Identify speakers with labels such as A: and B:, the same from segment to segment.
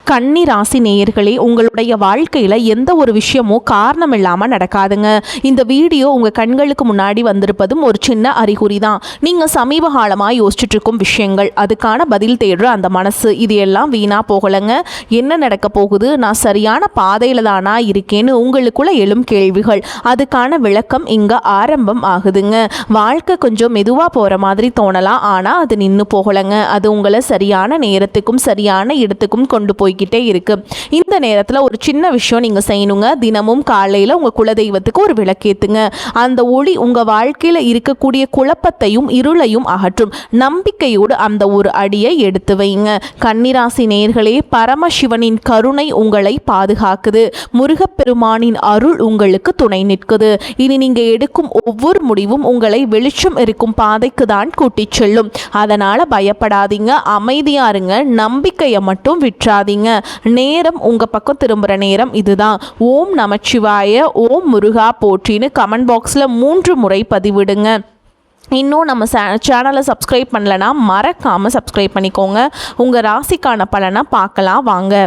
A: கன்னி ராசி நேயர்களே, உங்களுடைய வாழ்க்கையில் எந்த ஒரு விஷயமும் காரணம் இல்லாமல் நடக்காதுங்க. இந்த வீடியோ உங்கள் கண்களுக்கு முன்னாடி வந்திருப்பதும் ஒரு சின்ன அறிகுறி தான். நீங்கள் சமீப காலமாக யோசிச்சுட்டு இருக்கும் விஷயங்கள், அதுக்கான பதில் தேடுற அந்த மனசு, இது எல்லாம் வீணாக போகலைங்க. என்ன நடக்க போகுது, நான் சரியான பாதையில் தானா இருக்கேன்னு உங்களுக்குள்ள எழும் கேள்விகள், அதுக்கான விளக்கம் இங்கே ஆரம்பம் ஆகுதுங்க. வாழ்க்கை கொஞ்சம் மெதுவாக போகிற மாதிரி தோணலாம், ஆனால் அது நின்று போகலைங்க. அது உங்களை சரியான நேரத்துக்கும் சரியான இடத்துக்கும் கொண்டு போய்கிட்டே இருக்கு. இந்த நேரத்தில் ஒரு சின்ன விஷயம் நீங்க செய்யணுங்க. தினமும் காலையில் உங்க குலதெய்வத்துக்கு ஒரு விளக்கேத்துங்க. அந்த ஒளி உங்க வாழ்க்கையில் இருக்கக்கூடிய குழப்பத்தையும் இருளையும் அகற்றும். நம்பிக்கையோடு அந்த ஒரு அடியை எடுத்து வைங்க. கன்னிராசி நேயர்களே, பரமசிவனின் கருணை உங்களை பாதுகாக்குது. முருகப்பெருமானின் அருள் உங்களுக்கு துணை நிற்குது. இனி நீங்க எடுக்கும் ஒவ்வொரு முடிவும் உங்களை வெளிச்சம் இருக்கும் பாதைக்கு தான் கூட்டிச் செல்லும். அதனால பயப்படாதீங்க, அமைதியா இருங்க, நம்பிக்கையை மட்டும் விட்டுறாதீங்க. நேரம் உங்க பக்கம் திரும்புற நேரம் இதுதான். ஓம் நமச்சிவாய, ஓம் முருகா போற்றின்னு கமெண்ட் பாக்ஸில் 3 முறை பதிவிடுங்க. இன்னும் நம்ம சேனலை சப்ஸ்கிரைப் பண்ணலன்னா மறக்காமல் சப்ஸ்கிரைப் பண்ணிக்கோங்க. உங்கள் ராசிக்கான பலனை பார்க்கலாம் வாங்க.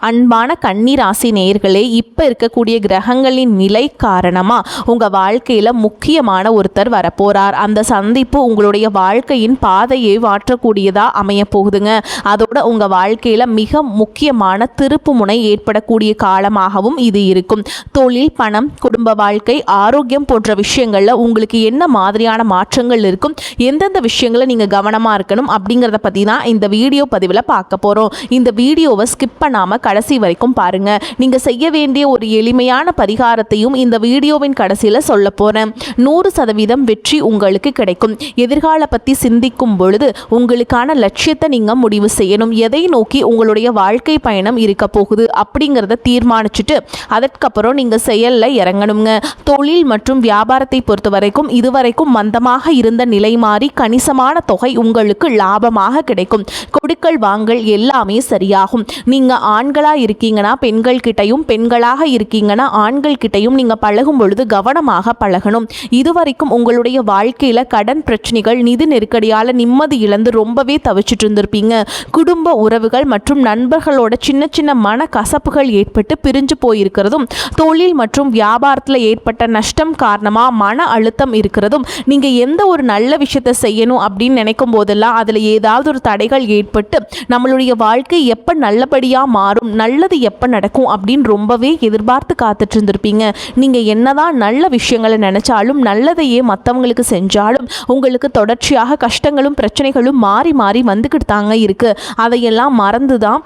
A: அன்பான கன்னிராசி நேயர்களே, இப்போ இருக்கக்கூடிய கிரகங்களின் நிலை காரணமாக உங்கள் வாழ்க்கையில் முக்கியமான ஒருத்தர் வரப்போகிறார். அந்த சந்திப்பு உங்களுடைய வாழ்க்கையின் பாதையை மாற்றக்கூடியதாக அமைய போகுதுங்க. அதோட உங்கள் வாழ்க்கையில் மிக முக்கியமான திருப்பு முனை ஏற்படக்கூடிய காலமாகவும் இது இருக்கும். தொழில், பணம், குடும்ப வாழ்க்கை, ஆரோக்கியம் போன்ற விஷயங்களில் உங்களுக்கு என்ன மாதிரியான மாற்றங்கள் இருக்கும், எந்தெந்த விஷயங்களை நீங்கள் கவனமாக இருக்கணும் அப்படிங்கிறத பற்றி தான் இந்த வீடியோ பதிவில் பார்க்க போகிறோம். இந்த வீடியோவை ஸ்கிப் பண்ணாமல் கடைசி வரைக்கும் பாருங்க. நீங்க செய்ய வேண்டிய ஒரு எளிமையான பரிகாரத்தையும் இந்த வீடியோவின் கடைசியில் சொல்ல போறேன். 100% வெற்றி உங்களுக்கு கிடைக்கும். எதிர்கால பத்தி சிந்திக்கும் பொழுது உங்களுக்கான லட்சியத்தை நீங்க முடிவு செய்யணும். எதை நோக்கி உங்களுடைய வாழ்க்கை பயணம் இருக்க போகுது அப்படிங்கிறத தீர்மானிச்சுட்டு அதற்கப்புறம் நீங்க செயல்ல இறங்கணுங்க. தொழில் மற்றும் வியாபாரத்தை பொறுத்த வரைக்கும் இதுவரைக்கும் மந்தமாக இருந்த நிலை மாறி கணிசமான தொகை உங்களுக்கு லாபமாக கிடைக்கும். கொடுக்கல் வாங்கல் எல்லாமே சரியாகும். நீங்க ஆண்களாக இருக்கீங்கன்னா பெண்கள் கிட்டையும், பெண்களாக இருக்கீங்கன்னா ஆண்கள் கிட்டையும் நீங்கள் பழகும் பொழுது கவனமாக பழகணும். இதுவரைக்கும் உங்களுடைய வாழ்க்கையில் கடன் பிரச்சனைகள், நிதி நெருக்கடியால் நிம்மதி இழந்து ரொம்பவே தவிச்சிட்டு இருந்திருப்பீங்க. குடும்ப உறவுகள் மற்றும் நண்பர்களோட சின்ன சின்ன மன கசப்புகள் ஏற்பட்டு பிரிஞ்சு போயிருக்கிறதும், தொழில் மற்றும் வியாபாரத்தில் ஏற்பட்ட நஷ்டம் காரணமாக மன அழுத்தம் இருக்கிறதும், நீங்கள் எந்த ஒரு நல்ல விஷயத்தை செய்யணும் அப்படின்னு நினைக்கும் போதெல்லாம் அதில் ஏதாவது ஒரு தடைகள் ஏற்பட்டு நம்மளுடைய வாழ்க்கை எப்போ நல்லபடியாக மாறும், நல்லது எப்போ நடக்கும் அப்படின்னு ரொம்பவே எதிர்பார்த்து காத்துட்டு இருந்திருப்பீங்க. நீங்கள் என்னதான் நல்ல விஷயங்களை நினைச்சாலும், நல்லதையே மற்றவங்களுக்கு செஞ்சாலும் உங்களுக்கு தொடர்ச்சியாக கஷ்டங்களும் பிரச்சனைகளும் மாறி மாறி வந்துக்கிட்டு தாங்க இருக்கு. அதையெல்லாம் மறந்து தான்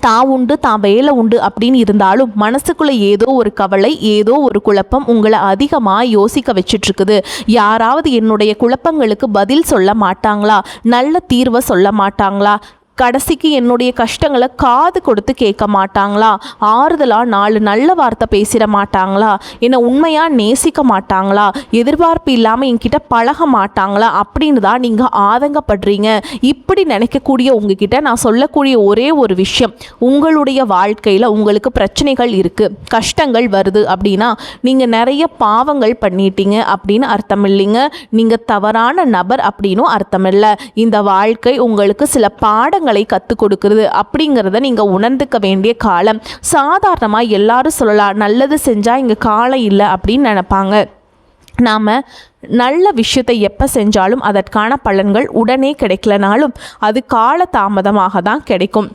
A: தான் உண்டு தான் வேலை உண்டு அப்படின்னு இருந்தாலும் மனசுக்குள்ளே ஏதோ ஒரு கவலை, ஏதோ ஒரு குழப்பம் உங்களை அதிகமாக யோசிக்க வச்சிட்ருக்குது. யாராவது என்னுடைய குழப்பங்களுக்கு பதில் சொல்ல மாட்டாங்களா, நல்ல தீர்வை சொல்ல மாட்டாங்களா, கடைசிக்கு என்னுடைய கஷ்டங்களை காது கொடுத்து கேட்க மாட்டாங்களா, ஆறுதலாக 4 நல்ல வார்த்தை பேசிட மாட்டாங்களா, என்னை உண்மையாக நேசிக்க மாட்டாங்களா, எதிர்பார்ப்பு இல்லாமல் என்கிட்ட பழக மாட்டாங்களா அப்படின்னு தான் நீங்கள் ஆதங்கப்படுறீங்க. இப்படி நினைக்கக்கூடிய உங்ககிட்ட நான் சொல்லக்கூடிய ஒரே ஒரு விஷயம், உங்களுடைய வாழ்க்கையில் உங்களுக்கு பிரச்சனைகள் இருக்குது, கஷ்டங்கள் வருது அப்படின்னா நீங்கள் நிறைய பாவங்கள் பண்ணிட்டீங்க அப்படின்னு அர்த்தம் இல்லைங்க. நீங்கள் தவறான நபர் அப்படின்னும் அர்த்தம் இல்லை. இந்த வாழ்க்கை உங்களுக்கு சில பாடங்கள் கற்றுக் கொடுக்கிறது அப்படிங்கிறத நீங்க உணர்ந்துக்க வேண்டிய காலம். சாதாரணமா எல்லாரும் சொல்லலாம், நல்லது செஞ்சா இங்க காலம் இல்லை அப்படின்னு நினைப்பாங்க. நாம் நல்ல விஷயத்தை எப்போ செஞ்சாலும் அதற்கான பலன்கள் உடனே கிடைக்கலனாலும் அது கால தாமதமாக தான் கிடைக்கும்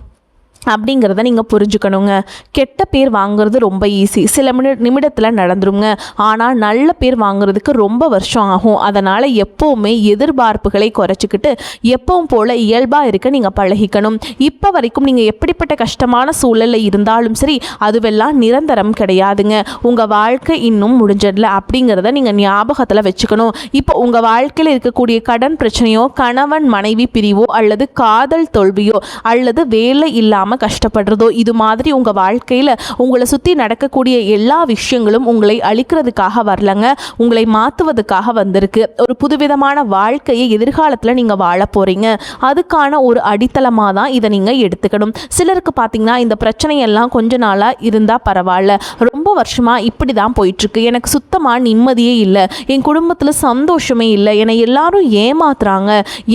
A: அப்படிங்கிறத நீங்கள் புரிஞ்சுக்கணுங்க. கெட்ட பேர் வாங்குறது ரொம்ப ஈஸி, சில நிமிடத்தில் நடந்துருங்க. ஆனால் நல்ல பேர் வாங்குறதுக்கு ரொம்ப வருஷம் ஆகும். அதனால் எப்போவுமே எதிர்பார்ப்புகளை குறைச்சிக்கிட்டு எப்பவும் போல் இயல்பாக இருக்க நீங்கள் பழகிக்கணும். இப்போ வரைக்கும் நீங்கள் எப்படிப்பட்ட கஷ்டமான சூழலில் இருந்தாலும் சரி, அதுவெல்லாம் நிரந்தரம் கிடையாதுங்க. உங்கள் வாழ்க்கை இன்னும் முடிஞ்சிடல அப்படிங்கிறத நீங்கள் ஞாபகத்தில் வச்சுக்கணும். இப்போ உங்கள் வாழ்க்கையில் இருக்கக்கூடிய கடன் பிரச்சனையோ, கணவன் மனைவி பிரிவோ, அல்லது காதல் தோல்வியோ, அல்லது வேலை இல்லாமல் கஷ்டப்படுறதோ, இது மாதிரி உங்க வாழ்க்கையில உங்களை சுத்தி நடக்கக்கூடிய எல்லா விஷயங்களும் உங்களை அழிக்கிறதுக்காக வரலங்க, உங்களை மாத்துவதற்காக வந்திருக்கு. ஒரு புதுவிதமான வாழ்க்கையை எதிர்காலத்தில் நீங்க வாழ போறீங்க. அதுக்கான ஒரு அடித்தளமா தான் இதை நீங்க எடுத்துக்கணும். சிலருக்கு பார்த்தீங்கன்னா இந்த பிரச்சனையெல்லாம் கொஞ்ச நாளா இருந்தா பரவாயில்ல, ரொம்ப வருஷமா இப்படி தான் போயிட்டு இருக்கு, எனக்கு சுத்தமா நிம்மதியே இல்லை, என் குடும்பத்தில் சந்தோஷமே இல்லை, என்னை எல்லாரும் ஏமாத்துறாங்க,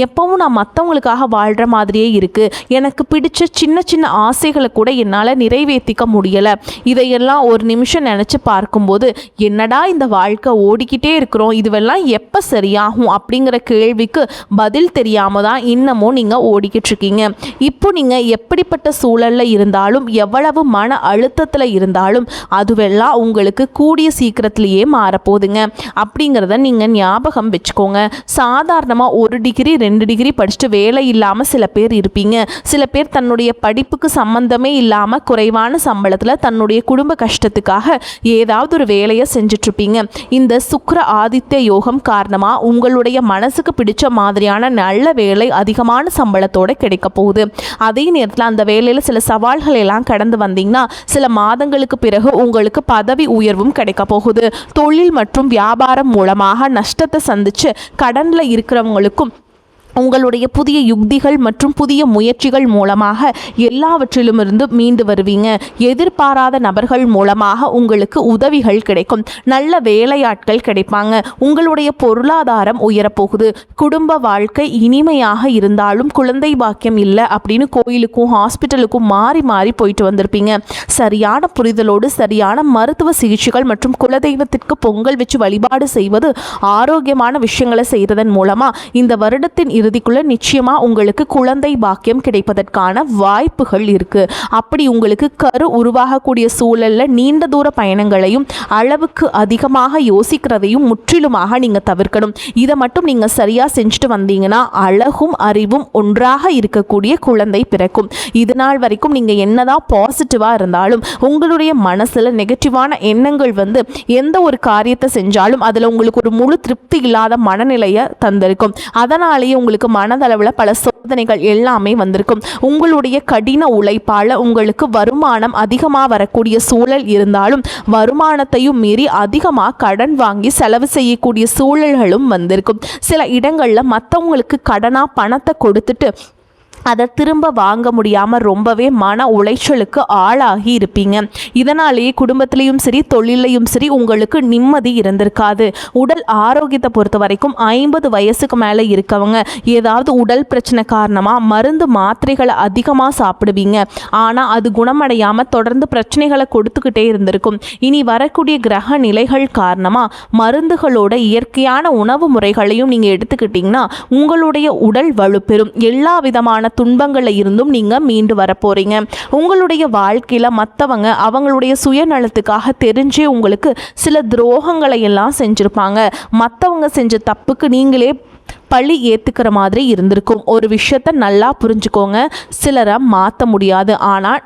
A: எப்பவும் நான் மற்றவங்களுக்காக வாழ்கிற மாதிரியே இருக்குது, எனக்கு பிடிச்ச சின்ன சின்ன ஆசைகளை கூட என்னால் நிறைவேற்றிக்க முடியலை. இதையெல்லாம் ஒரு நிமிஷம் நினச்சி பார்க்கும்போது என்னடா இந்த வாழ்க்கை ஓடிக்கிட்டே இருக்கிறோம், இதுவெல்லாம் எப்போ சரியாகும் அப்படிங்கிற கேள்விக்கு பதில் தெரியாமல் தான் இன்னமும் நீங்கள் ஓடிக்கிட்டு இருக்கீங்க. இப்போ நீங்கள் எப்படிப்பட்ட சூழலில் இருந்தாலும் எவ்வளவு மன அழுத்தத்தில் இருந்தாலும் அதுவெல்லாம் உங்களுக்கு கூடிய சீக்கிரத்திலேயே மாறப்போகுதுங்க. அப்படிங்கிறத நீங்கள் ஞாபகம் வச்சுக்கோங்க. சாதாரணமாக 1 டிகிரி 2 டிகிரி படிச்சுட்டு வேலை இல்லாமல் சில பேர் இருப்பீங்க. சில பேர் தன்னுடைய படிப்புக்கு சம்பந்தமே இல்லாமல் குறைவான சம்பளத்தில் தன்னுடைய குடும்ப கஷ்டத்துக்காக ஏதாவது ஒரு வேலையை செஞ்சிட்ருப்பீங்க. இந்த சுக்கிர ஆதித்ய யோகம் காரணமாக உங்களுடைய மனசுக்கு பிடிச்ச மாதிரியான நல்ல வேலை அதிகமான சம்பளத்தோடு கிடைக்க போகுது. அதே நேரத்தில் அந்த வேலையில் சில சவால்கள் எல்லாம் கடந்து வந்தீங்கன்னா சில மாதங்களுக்கு பிறகு உங்களுக்கு பதவி உயர்வும் கிடைக்க போகுது. தொழில் மற்றும் வியாபாரம் மூலமாக நஷ்டத்தை சந்திச்சு கடனில் இருக்கிறவங்களுக்கும் உங்களுடைய புதிய யுக்திகள் மற்றும் புதிய முயற்சிகள் மூலமாக எல்லாவற்றிலுமிருந்து மீண்டு வருவீங்க. எதிர்பாராத நபர்கள் மூலமாக உங்களுக்கு உதவிகள் கிடைக்கும். நல்ல வேலையாட்கள் கிடைப்பாங்க. உங்களுடைய பொருளாதாரம் உயரப்போகுது. குடும்ப வாழ்க்கை இனிமையாக இருந்தாலும் குழந்தை பாக்கியம் இல்லை அப்படின்னு கோயிலுக்கும் ஹாஸ்பிட்டலுக்கும் மாறி மாறி போயிட்டு வந்திருப்பீங்க. சரியான புரிதலோடு சரியான மருத்துவ சிகிச்சைகள் மற்றும் குலதெய்வத்திற்கு பொங்கல் வச்சு வழிபாடு செய்வது, ஆரோக்கியமான விஷயங்களை செய்வதன் மூலமாக இந்த வருடத்தின் இறுதிக்குள்ள நிச்சயமா உங்களுக்கு குழந்தை பாக்கியம் கிடைப்பதற்கான வாய்ப்புகள் இருக்கு. அப்படி உங்களுக்கு கரு உருவாகக்கூடிய சூழல்ல நீண்ட தூர பயணங்களையும் அளவுக்கு அதிகமாக யோசிக்கிறதையும் முற்றிலுமாக நீங்க தவிர்க்கணும். இதை மட்டும் நீங்க சரியா செஞ்சுட்டு வந்தீங்கன்னா அழகும் அறிவும் ஒன்றாக இருக்கக்கூடிய குழந்தை பிறக்கும். இது நாள் வரைக்கும் நீங்க என்னதான் பாசிட்டிவா இருந்தாலும் உங்களுடைய மனசுல நெகட்டிவான எண்ணங்கள் வந்து எந்த ஒரு காரியத்தை செஞ்சாலும் அதுல உங்களுக்கு ஒரு முழு திருப்தி இல்லாத மனநிலையை தந்திருக்கும். அதனாலேயே உங்களுக்கு மனதளவில் பல சோதனைகள் எல்லாமே வந்திருக்கும். உங்களுடைய கடின உழைப்பால் உங்களுக்கு வருமானம் அதிகமாக வரக்கூடிய சூழல் இருந்தாலும் வருமானத்தையும் மீறி அதிகமாக கடன் வாங்கி செலவு செய்யக்கூடிய சூழல்களும் வந்திருக்கும். சில இடங்களில் மற்றவங்களுக்கு கடனாக பணத்தை கொடுத்துட்டு அதை திரும்ப வாங்க முடியாமல் ரொம்பவே மன உளைச்சலுக்கு ஆளாகி இருப்பீங்க. இதனாலேயே குடும்பத்திலையும் சரி தொழிலையும் சரி உங்களுக்கு நிம்மதி இருந்திருக்காது. உடல் ஆரோக்கியத்தை பொறுத்த வரைக்கும் 50 வயசுக்கு மேலே இருக்கவங்க ஏதாவது உடல் பிரச்சனை காரணமாக மருந்து மாத்திரைகளை அதிகமாக சாப்பிடுவீங்க. ஆனால் அது குணமடையாமல் தொடர்ந்து பிரச்சனைகளை கொடுத்துக்கிட்டே இருந்திருக்கும். இனி வரக்கூடிய கிரக நிலைகள் காரணமாக மருந்துகளோட இயற்கையான உணவு முறைகளையும் நீங்கள் எடுத்துக்கிட்டிங்கன்னா உங்களுடைய உடல் வலுப்பெறும். எல்லா விதமான துன்பங்களை இருந்தும் நீங்க மீண்டு வர போறீங்க. உங்களுடைய வாழ்க்கையில மற்றவங்க அவங்களுடைய சுயநலத்துக்காக தெரிஞ்சே உங்களுக்கு சில துரோகங்களை எல்லாம் செஞ்சிருப்பாங்க. மற்றவங்க செஞ்ச தப்புக்கு நீங்களே பழி ஏத்துக்கிற மாதிரி இருந்திருக்கும். ஒரு விஷயத்தை நல்லா புரிஞ்சுக்கோங்க, சிலரை மாற்ற முடியாது, ஆனால்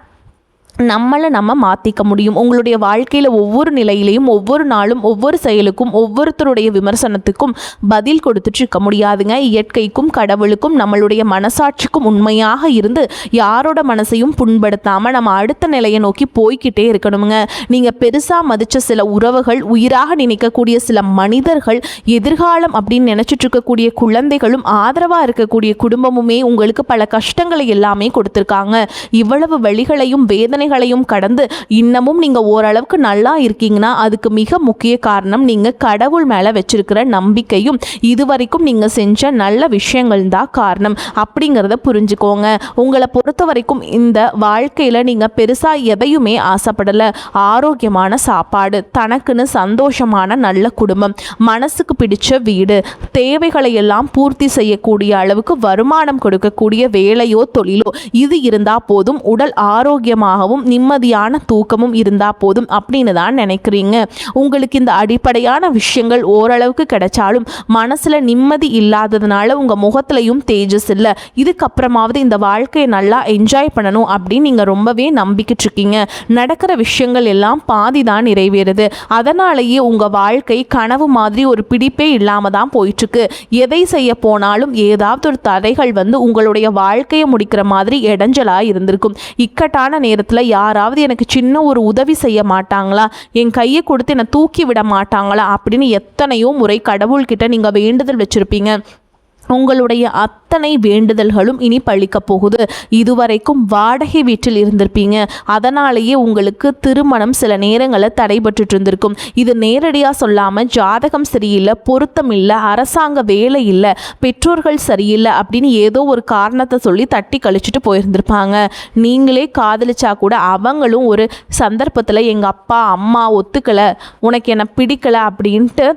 A: நம்ம மாற்றிக்க முடியும். உங்களுடைய வாழ்க்கையில் ஒவ்வொரு நிலையிலையும் ஒவ்வொரு நாளும் ஒவ்வொரு செயலுக்கும் ஒவ்வொருத்தருடைய விமர்சனத்துக்கும் பதில் கொடுத்துட்டு இருக்க முடியாதுங்க. இயற்கைக்கும் கடவுளுக்கும் நம்மளுடைய மனசாட்சிக்கும் உண்மையாக இருந்து யாரோட மனசையும் புண்படுத்தாமல் நம்ம அடுத்த நிலையை நோக்கி போய்கிட்டே இருக்கணுங்க. நீங்கள் பெருசாக மதித்த சில உறவுகள், உயிராக நினைக்கக்கூடிய சில மனிதர்கள், எதிர்காலம் அப்படின்னு நினச்சிட்டு இருக்கக்கூடிய குழந்தைகளும் ஆதரவாக இருக்கக்கூடிய குடும்பமுமே உங்களுக்கு பல கஷ்டங்களை எல்லாமே கொடுத்துருக்காங்க. இவ்வளவு வழிகளையும் வேதனைகளையும் கடந்து இன்னமும் நீங்க ஓரளவுக்கு நல்லா இருக்கீங்கன்னா அதுக்கு மிக முக்கிய காரணம் நீங்க கடவுள் மேல வச்சிருக்கிற நம்பிக்கையும் இதுவரைக்கும் நீங்க செஞ்ச நல்ல விஷயங்கள் தான் காரணம். அப்படிங்கிறத புரிஞ்சுக்கோங்க. உங்களை பொறுத்த வரைக்கும் இந்த வாழ்க்கையில நீங்க பெருசா எதையுமே ஆசைப்படல. ஆரோக்கியமான சாப்பாடு, தனக்குன்னு சந்தோஷமான நல்ல குடும்பம், மனசுக்கு பிடிச்ச வீடு, தேவைகளை எல்லாம் பூர்த்தி செய்யக்கூடிய அளவுக்கு வருமானம் கொடுக்கக்கூடிய வேலையோ தொழிலோ இது இருந்தா போதும். உடல் ஆரோக்கியமாகவும் நிம்மதியான தூக்கமும் இருந்தா போதும் அப்படின்னு தான் நினைக்கிறீங்க. உங்களுக்கு இந்த அடிப்படையான விஷயங்கள் ஓரளவுக்கு கிடைச்சாலும் மனசுல நிம்மதி இல்லாததுனால உங்க முகத்திலையும் தேஜஸ் இல்லை. இதுக்கப்புறமாவது இந்த வாழ்க்கையை நல்லா என்ஜாய் பண்ணணும் அப்படின்னு நீங்க ரொம்பவே நம்பிக்கிட்டு இருக்கீங்க. நடக்கிற விஷயங்கள் எல்லாம் பாதி தான் நிறைவேறுது. அதனாலேயே உங்க வாழ்க்கை கனவு மாதிரி ஒரு பிடிப்பே இல்லாம தான் போயிட்டு இருக்கு. எதை செய்ய போனாலும் ஏதாவது ஒரு தடைகள் வந்து உங்களுடைய வாழ்க்கையை முடிக்கிற மாதிரி இடைஞ்சலா இருந்திருக்கும். இக்கட்டான நேரத்தில் யாராவது எனக்கு சின்ன ஒரு உதவி செய்ய மாட்டாங்களா, என் கையை கொடுத்து என்னை தூக்கி விட மாட்டாங்களா அப்படின்னு எத்தனையோ முறை கடவுள்கிட்ட நீங்கள் வேண்டுதல் வச்சுருப்பீங்க. உங்களுடைய அத்தனை வேண்டுதல்களும் இனி பழிக்கப் போகுது. இதுவரைக்கும் வாடகை வீட்டில் இருந்திருப்பீங்க, அதனாலேயே உங்களுக்கு திருமணம் சில நேரங்களில் தடைபட்டு இருந்திருக்கும். இது நேரடியாக சொல்லாமல் ஜாதகம் சரியில்லை, பொருத்தம் இல்லை, அரசாங்க வேலை இல்லை, பெற்றோர்கள் சரியில்லை அப்படின்னு ஏதோ ஒரு காரணத்தை சொல்லி தட்டி கழிச்சிட்டு போயிருந்திருப்பாங்க. நீங்களே காதலிச்சா கூட அவங்களும் ஒரு சந்தர்ப்பத்தில் எங்கள் அப்பா அம்மா ஒத்துக்கலை, உனக்கு என்ன பிடிக்கலை அப்படின்ட்டு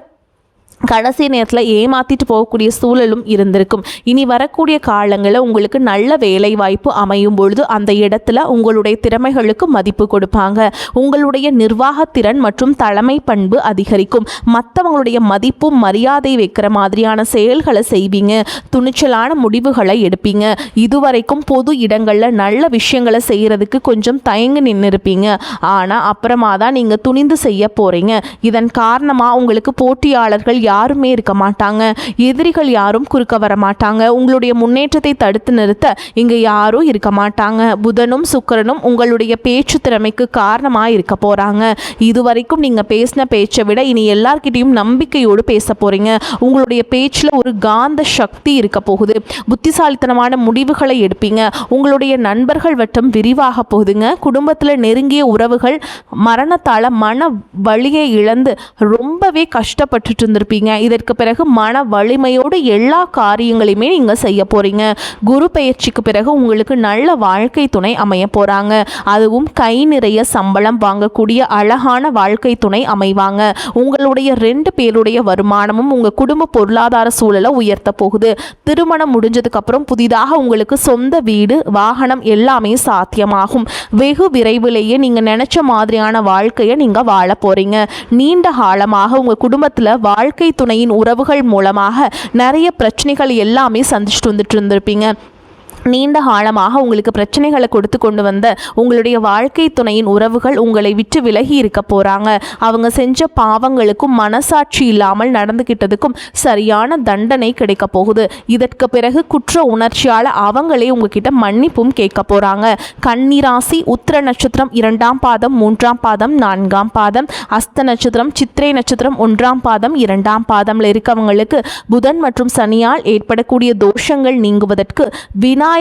A: கடைசி நேரத்தில் ஏமாற்றிட்டு போகக்கூடிய சூழலும் இருந்திருக்கும். இனி வரக்கூடிய காலங்களில் உங்களுக்கு நல்ல வேலை வாய்ப்பு அமையும் பொழுது அந்த இடத்துல உங்களுடைய திறமைகளுக்கு மதிப்பு கொடுப்பாங்க. உங்களுடைய நிர்வாகத்திறன் மற்றும் தலைமை பண்பு அதிகரிக்கும். மற்றவங்களுடைய மதிப்பும் மரியாதை வைக்கிற மாதிரியான செயல்களை செய்வீங்க. துணிச்சலான முடிவுகளை எடுப்பீங்க. இதுவரைக்கும் பொது இடங்களில் நல்ல விஷயங்களை செய்கிறதுக்கு கொஞ்சம் தயங்கி நின்று இருப்பீங்க. ஆனால் அப்புறமா தான் நீங்கள் துணிந்து செய்ய போகிறீங்க. இதன் காரணமாக உங்களுக்கு போட்டியாளர்கள் யாருமே இருக்க மாட்டாங்க. எதிரிகள் யாரும் குறுக்க வர மாட்டாங்க. உங்களுடைய முன்னேற்றத்தை தடுத்து நிறுத்த இங்கே யாரும் இருக்க மாட்டாங்க. புதனும் சுக்கிரனும் உங்களுடைய பேச்சு திறமைக்கு காரணமாக இருக்க போகிறாங்க. இதுவரைக்கும் நீங்கள் பேசின பேச்சை விட இனி எல்லார்கிட்டையும் நம்பிக்கையோடு பேச போகிறீங்க. உங்களுடைய பேச்சில் ஒரு காந்த சக்தி இருக்க போகுது. புத்திசாலித்தனமான முடிவுகளை எடுப்பீங்க. உங்களுடைய நண்பர்கள் வட்டம் விரிவாக போகுதுங்க. குடும்பத்தில் நெருங்கிய உறவுகள் மரணத்தால் மன வலியை இழந்து ரொம்பவே கஷ்டப்பட்டுட்டு இருந்திருப்பீங்க. இதற்கு பிறகு மன வலிமையோடு எல்லா காரியங்களையுமே நீங்கள் செய்ய போகிறீங்க. குரு பெயர்ச்சிக்கு பிறகு உங்களுக்கு நல்ல வாழ்க்கை துணை அமைய போகிறாங்க. அதுவும் கை நிறைய சம்பளம் வாங்கக்கூடிய அழகான வாழ்க்கை துணை அமைவாங்க. உங்களுடைய 2 பேருடைய வருமானமும் உங்கள் குடும்ப பொருளாதார சூழலை உயர்த்த போகுது. திருமணம் முடிஞ்சதுக்கப்புறம் புதிதாக உங்களுக்கு சொந்த வீடு வாகனம் எல்லாமே சாத்தியமாகும். வெகு விரைவிலேயே நீங்கள் நினச்ச மாதிரியான வாழ்க்கையை நீங்கள் வாழ போகிறீங்க. நீண்ட காலமாக உங்கள் குடும்பத்தில் வாழ்க்கை துணையின் உறவுகள் மூலமாக நிறைய பிரச்சனைகள் எல்லாமே சந்திச்சுட்டு வந்துட்டு இருந்திருப்பீங்க. நீண்ட காலமாக உங்களுக்கு பிரச்சனைகளை கொடுத்து கொண்டு வந்த உங்களுடைய வாழ்க்கை துணையின் உறவுகள் உங்களை விட்டு விலகி இருக்க போகிறாங்க. அவங்க செஞ்ச பாவங்களுக்கும் மனசாட்சி இல்லாமல் நடந்துக்கிட்டதுக்கும் சரியான தண்டனை கிடைக்க போகுது. இதற்கு பிறகு குற்ற உணர்ச்சியால் அவங்களே உங்ககிட்ட மன்னிப்பும் கேட்க போகிறாங்க. கன்னிராசி உத்திர நட்சத்திரம் 2ஆம் பாதம் 3ஆம் பாதம் 4ஆம் பாதம், அஸ்த நட்சத்திரம் சித்திரை நட்சத்திரம் 1ஆம் பாதம் 2ஆம் பாதம்ல இருக்கவங்களுக்கு புதன் மற்றும் சனியால் ஏற்படக்கூடிய தோஷங்கள் நீங்குவதற்கு விநாயகருக்கு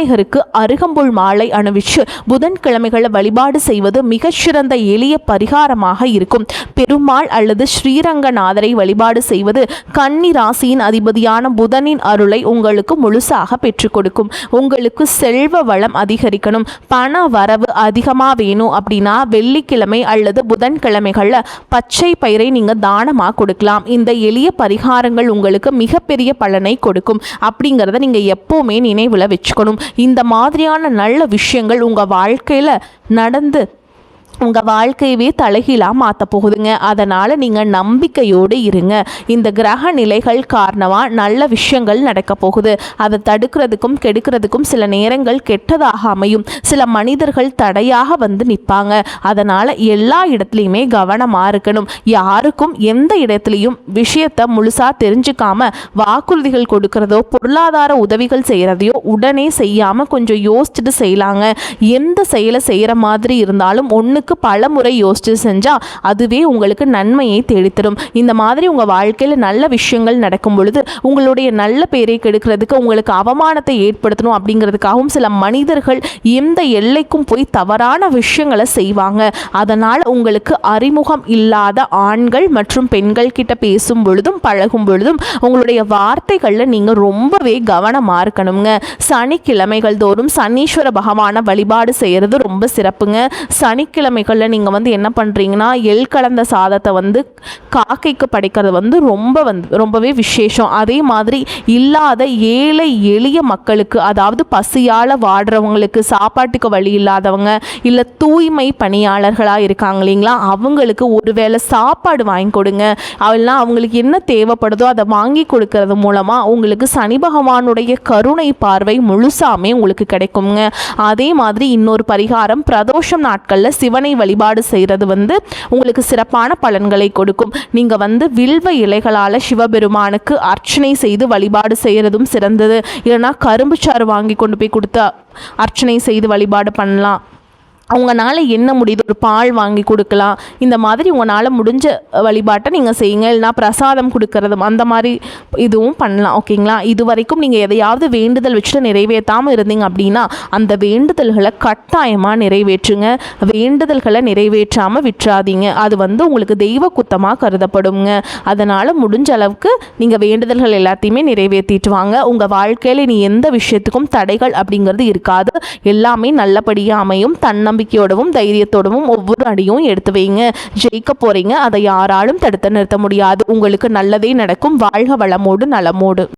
A: அருகம்புல் மாலை அணிவிச்சு புதன்கிழமைகளை வழிபாடு செய்வது மிகச்சிறந்த எளிய பரிகாரமாக இருக்கும். பெருமாள் அல்லது ஸ்ரீரங்கநாதரை வழிபாடு செய்வது கன்னி ராசியின் அதிபதியான புதனின் அருளை உங்களுக்கு முழுசாக பெற்றுக் கொடுக்கும். உங்களுக்கு செல்வ வளம் அதிகரிக்கணும், பண வரவு அதிகமாக வேணும் அப்படின்னா வெள்ளிக்கிழமை அல்லது புதன்கிழமைகளில் பச்சை பயிரை நீங்கள் தானமாக கொடுக்கலாம். இந்த எளிய பரிகாரங்கள் உங்களுக்கு மிகப்பெரிய பலனை கொடுக்கும் அப்படிங்கிறத நீங்கள் எப்போவுமே நினைவில் வச்சுக்கணும். இந்த மாதிரியான நல்ல விஷயங்கள் உங்கள் வாழ்க்கையில் நடந்து உங்கள் வாழ்க்கையவே தலைகீழாக மாற்ற போகுதுங்க. அதனால் நீங்கள் நம்பிக்கையோடு இருங்க. இந்த கிரக நிலைகள் காரணமாக நல்ல விஷயங்கள் நடக்க போகுது. அதை தடுக்கிறதுக்கும் கெடுக்கிறதுக்கும் சில நேரங்கள் கெட்டதாக அமையும். சில மனிதர்கள் தடையாக வந்து நிற்பாங்க. அதனால் எல்லா இடத்துலையுமே கவனமாக இருக்கணும். யாருக்கும் எந்த இடத்துலையும் விஷயத்தை முழுசாக தெரிஞ்சுக்காம வாக்குறுதிகள் கொடுக்கறதோ பொருளாதார உதவிகள் செய்கிறதையோ உடனே செய்யாமல் கொஞ்சம் யோசிச்சுட்டு செய்யலாங்க. எந்த செயலை செய்கிற மாதிரி இருந்தாலும் பல முறை யோசிச்சு செஞ்சா அதுவே உங்களுக்கு நன்மையை தேடித்தரும். இந்த மாதிரி உங்க வாழ்க்கையில நல்ல விஷயங்கள் நடக்கும் பொழுது உங்களுடைய நல்ல பேரை கெடுக்கிறதுக்கு உங்களுக்கு அவமானத்தை ஏற்படுத்தணும் அப்படிங்கிறதுக்காகவும் சில மனிதர்கள் எந்த எல்லைக்கும் போய் தவறான விஷயங்களை செய்வாங்க. அதனால உங்களுக்கு அறிமுகம் இல்லாத ஆண்கள் மற்றும் பெண்கள் கிட்ட பேசும் பொழுதும் பழகும் பொழுதும் உங்களுடைய வார்த்தைகள்ல நீங்க ரொம்பவே கவனமா இருக்கணுங்க. சனிக்கிழமைகள் தோறும் சனீஸ்வர பகவானை வழிபாடு செய்யறது ரொம்ப சிறப்புங்க. சனிக்கிழமைகளில் நீங்கள் வந்து என்ன பண்ணுறீங்கன்னா எள் கலந்த சாதத்தை காக்கைக்கு படைக்கிறது ரொம்பவே விசேஷம். அதே மாதிரி இல்லாத ஏழை எளிய மக்களுக்கு, அதாவது பசியால் வாடுறவங்களுக்கு, சாப்பாட்டுக்கு வழி இல்லாதவங்க இல்லை தூய்மை பணியாளர்களாக இருக்காங்க இல்லைங்களா, அவங்களுக்கு ஒருவேளை சாப்பாடு வாங்கி கொடுங்க. அவெல்லாம் அவங்களுக்கு என்ன தேவைப்படுதோ அதை வாங்கி கொடுக்கறது மூலமாக உங்களுக்கு சனி பகவானுடைய கருணை பார்வை முழுசாமே உங்களுக்கு கிடைக்குங்க. அதே மாதிரி இன்னொரு பரிகாரம், பிரதோஷம் நாட்களில் சிவனை வழிபாடு செய்கிறது உங்களுக்கு சிறப்பான பலன்களை கொடுக்கும். நீங்கள் வில்வ இலைகளால் சிவபெருமானுக்கு அர்ச்சனை செய்து வழிபாடு செய்கிறதும் சிறந்தது. இல்லைனா கரும்பு சாறு வாங்கி கொண்டு போய் கொடுத்து அர்ச்சனை செய்து வழிபாடு பண்ணலாம். உங்களால் என்ன முடியுது, ஒரு பால் வாங்கி கொடுக்கலாம். இந்த மாதிரி உங்களால் முடிஞ்ச வழிபாட்டை நீங்கள் செய்யுங்க. இல்லைனா பிரசாதம் கொடுக்கறது அந்த மாதிரி இதுவும் பண்ணலாம். ஓகேங்களா? இது வரைக்கும் நீங்கள் எதையாவது வேண்டுதல் வச்சுட்டு நிறைவேற்றாமல் இருந்தீங்க அப்படின்னா அந்த வேண்டுதல்களை கட்டாயமாக நிறைவேற்றுங்க. வேண்டுதல்களை நிறைவேற்றாமல் விட்டுறாதீங்க. அது உங்களுக்கு தெய்வ குத்தமாக கருதப்படுங்க. அதனால் முடிஞ்ச அளவுக்கு நீங்கள் வேண்டுதல்கள் எல்லாத்தையுமே நிறைவேற்றிட்டு வாங்க. உங்கள் வாழ்க்கையில் நீ எந்த விஷயத்துக்கும் தடைகள் அப்படிங்கிறது இருக்காது. எல்லாமே நல்லபடியாக அமையும். தன்னம்பிக்கையோடவும் தைரியத்தோடவும் ஒவ்வொரு அடியும் எடுத்து வைங்க. ஜெயிக்க போறீங்க. அதை யாராலும் தடுத்து நிறுத்த முடியாது. உங்களுக்கு நல்லதே நடக்கும். வாழ்க வளமோடு நலமோடு.